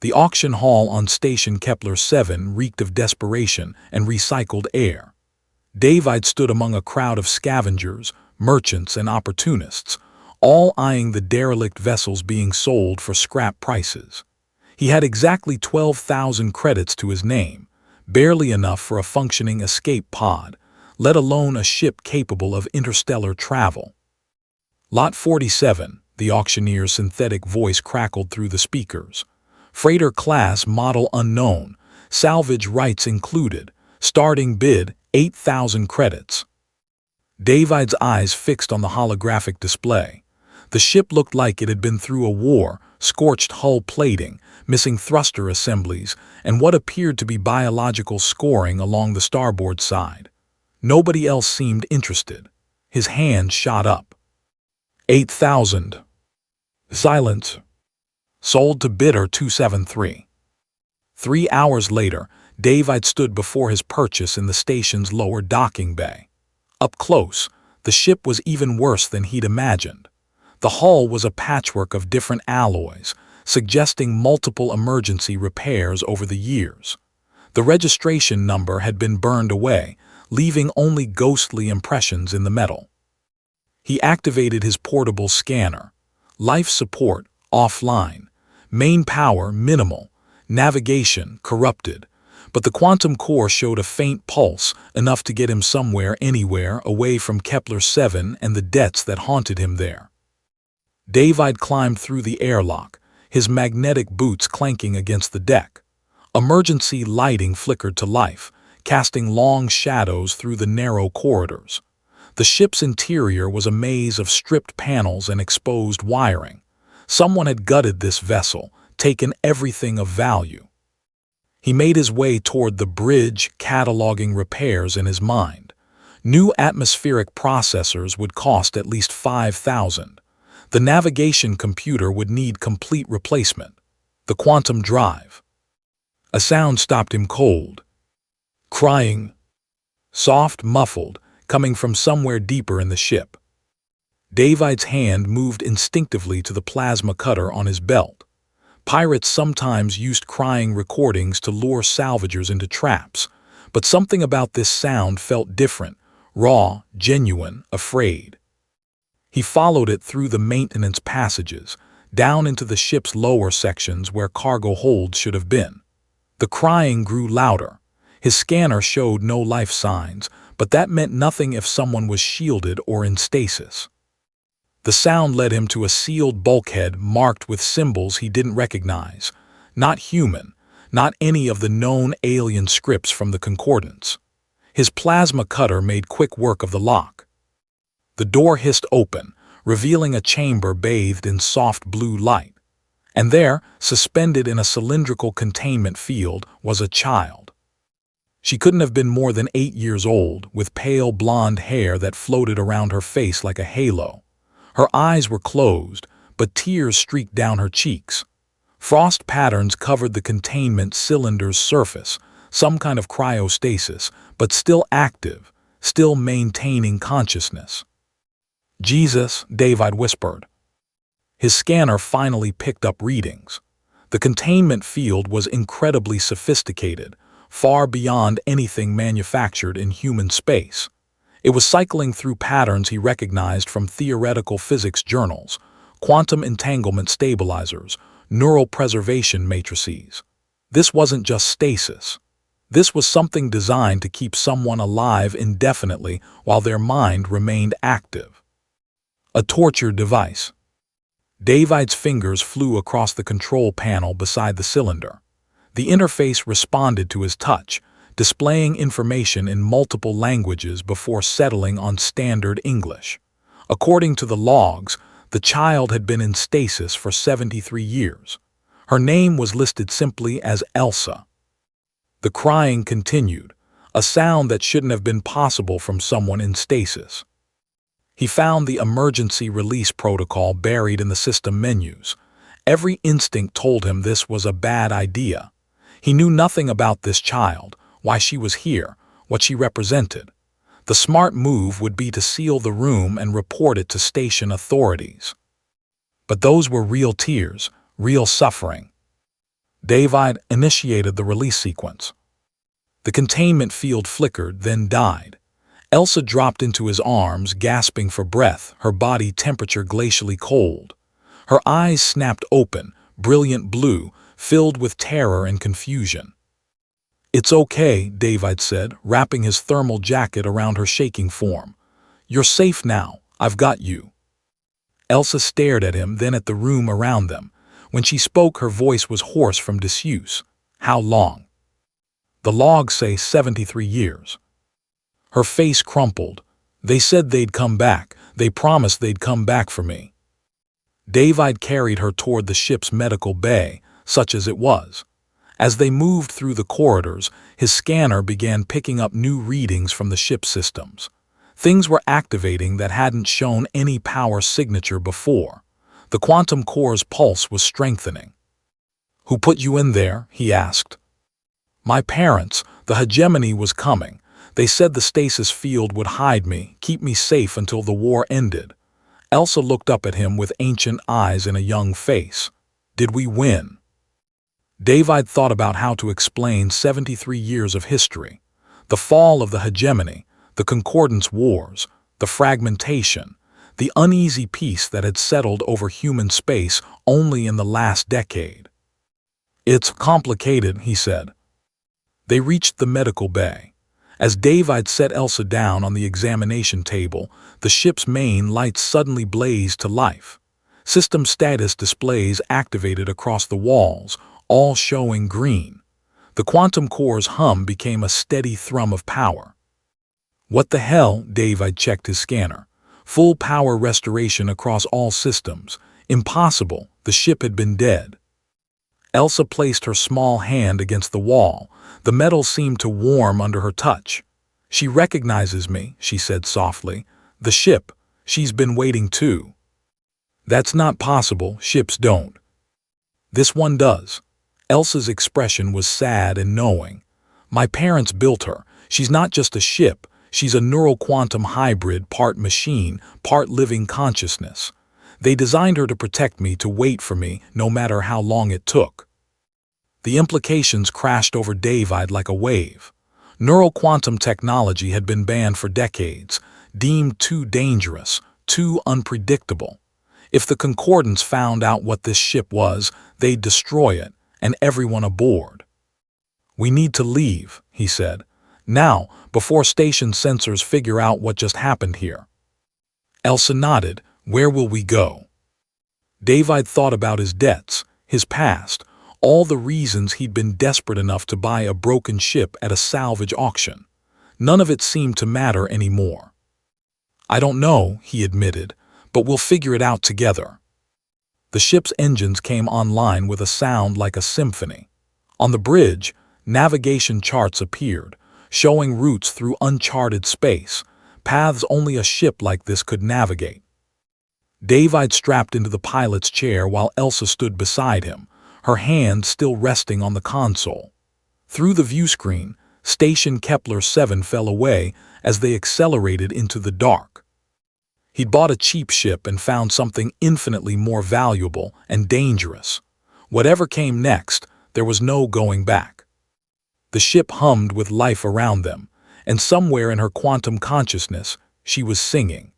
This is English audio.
The auction hall on Station Kepler 7 reeked of desperation and recycled air. David stood among a crowd of scavengers, merchants, and opportunists, all eyeing the derelict vessels being sold for scrap prices. He had exactly 12,000 credits to his name, barely enough for a functioning escape pod, let alone a ship capable of interstellar travel. Lot 47, the auctioneer's synthetic voice crackled through the speakers. Freighter class, model unknown, salvage rights included, starting bid 8,000 credits. David's eyes fixed on the holographic display. The ship looked like it had been through a war, scorched hull plating, missing thruster assemblies, and what appeared to be biological scoring along the starboard side. Nobody else seemed interested. His hand shot up. 8,000. Silence. Sold to bidder 273. 3 hours later, David stood before his purchase in the station's lower docking bay. Up close, the ship was even worse than he'd imagined. The hull was a patchwork of different alloys, suggesting multiple emergency repairs over the years. The registration number had been burned away, leaving only ghostly impressions in the metal. He activated his portable scanner. Life support offline. Main power minimal. Navigation corrupted. But the quantum core showed a faint pulse, enough to get him somewhere, anywhere, away from Kepler 7 and the debts that haunted him there. David climbed through the airlock, his magnetic boots clanking against the deck. Emergency lighting flickered to life, casting long shadows through the narrow corridors. The ship's interior was a maze of stripped panels and exposed wiring. Someone had gutted this vessel, taken everything of value. He made his way toward the bridge, cataloging repairs in his mind. New atmospheric processors would cost at least 5,000. The navigation computer would need complete replacement. The quantum drive. A sound stopped him cold. Crying. Soft, muffled, coming from somewhere deeper in the ship. David's hand moved instinctively to the plasma cutter on his belt. Pirates sometimes used crying recordings to lure salvagers into traps, but something about this sound felt different, raw, genuine, afraid. He followed it through the maintenance passages, down into the ship's lower sections where cargo holds should have been. The crying grew louder. His scanner showed no life signs, but that meant nothing if someone was shielded or in stasis. The sound led him to a sealed bulkhead marked with symbols he didn't recognize. Not human, not any of the known alien scripts from the concordance. His plasma cutter made quick work of the lock. The door hissed open, revealing a chamber bathed in soft blue light. And there, suspended in a cylindrical containment field, was a child. She couldn't have been more than 8 years old, with pale blonde hair that floated around her face like a halo. Her eyes were closed, but tears streaked down her cheeks. Frost patterns covered the containment cylinder's surface, some kind of cryostasis, but still active, still maintaining consciousness. "Jesus," David whispered. His scanner finally picked up readings. The containment field was incredibly sophisticated, far beyond anything manufactured in human space. It was cycling through patterns he recognized from theoretical physics journals, quantum entanglement stabilizers, neural preservation matrices. This wasn't just stasis. This was something designed to keep someone alive indefinitely while their mind remained active. A torture device. David's fingers flew across the control panel beside the cylinder. The interface responded to his touch, displaying information in multiple languages before settling on standard English. According to the logs, the child had been in stasis for 73 years. Her name was listed simply as Elsa. The crying continued, a sound that shouldn't have been possible from someone in stasis. He found the emergency release protocol buried in the system menus. Every instinct told him this was a bad idea. He knew nothing about this child, why she was here, what she represented. The smart move would be to seal the room and report it to station authorities. But those were real tears, real suffering. David initiated the release sequence. The containment field flickered, then died. Elsa dropped into his arms, gasping for breath, her body temperature glacially cold. Her eyes snapped open, brilliant blue, filled with terror and confusion. "It's okay," David said, wrapping his thermal jacket around her shaking form. "You're safe now. I've got you." Elsa stared at him, then at the room around them. When she spoke, her voice was hoarse from disuse. "How long?" "The logs say 73 years. Her face crumpled. "They said they'd come back. They promised they'd come back for me." David carried her toward the ship's medical bay, such as it was. As they moved through the corridors, his scanner began picking up new readings from the ship systems. Things were activating that hadn't shown any power signature before. The quantum core's pulse was strengthening. "Who put you in there?" he asked. "My parents. The hegemony was coming. They said the stasis field would hide me, keep me safe until the war ended." Elsa looked up at him with ancient eyes and a young face. "Did we win?" David thought about how to explain 73 years of history. The fall of the hegemony, the Concordance Wars, the fragmentation, the uneasy peace that had settled over human space only in the last decade. "It's complicated," he said. They reached the medical bay. As David set Elsa down on the examination table, the ship's main lights suddenly blazed to life. System status displays activated across the walls, all showing green. The quantum core's hum became a steady thrum of power. "What the hell?" David checked his scanner. Full power restoration across all systems. Impossible. The ship had been dead. Elsa placed her small hand against the wall. The metal seemed to warm under her touch. "She recognizes me," she said softly. "The ship. She's been waiting too." "That's not possible. Ships don't." "This one does." Elsa's expression was sad and knowing. "My parents built her. She's not just a ship. She's a neural quantum hybrid, part machine, part living consciousness. They designed her to protect me, to wait for me, no matter how long it took." The implications crashed over David like a wave. Neural quantum technology had been banned for decades, deemed too dangerous, too unpredictable. If the Concordance found out what this ship was, they'd destroy it, and everyone aboard. "We need to leave," he said. "Now, before station sensors figure out what just happened here." Elsa nodded. "Where will we go?" David thought about his debts, his past, all the reasons he'd been desperate enough to buy a broken ship at a salvage auction. None of it seemed to matter anymore. "I don't know," he admitted, "but we'll figure it out together." The ship's engines came online with a sound like a symphony. On the bridge, navigation charts appeared, showing routes through uncharted space, paths only a ship like this could navigate. David strapped into the pilot's chair while Elsa stood beside him, her hand still resting on the console. Through the viewscreen, Station Kepler 7 fell away as they accelerated into the dark. He'd bought a cheap ship and found something infinitely more valuable and dangerous. Whatever came next, there was no going back. The ship hummed with life around them, and somewhere in her quantum consciousness, she was singing.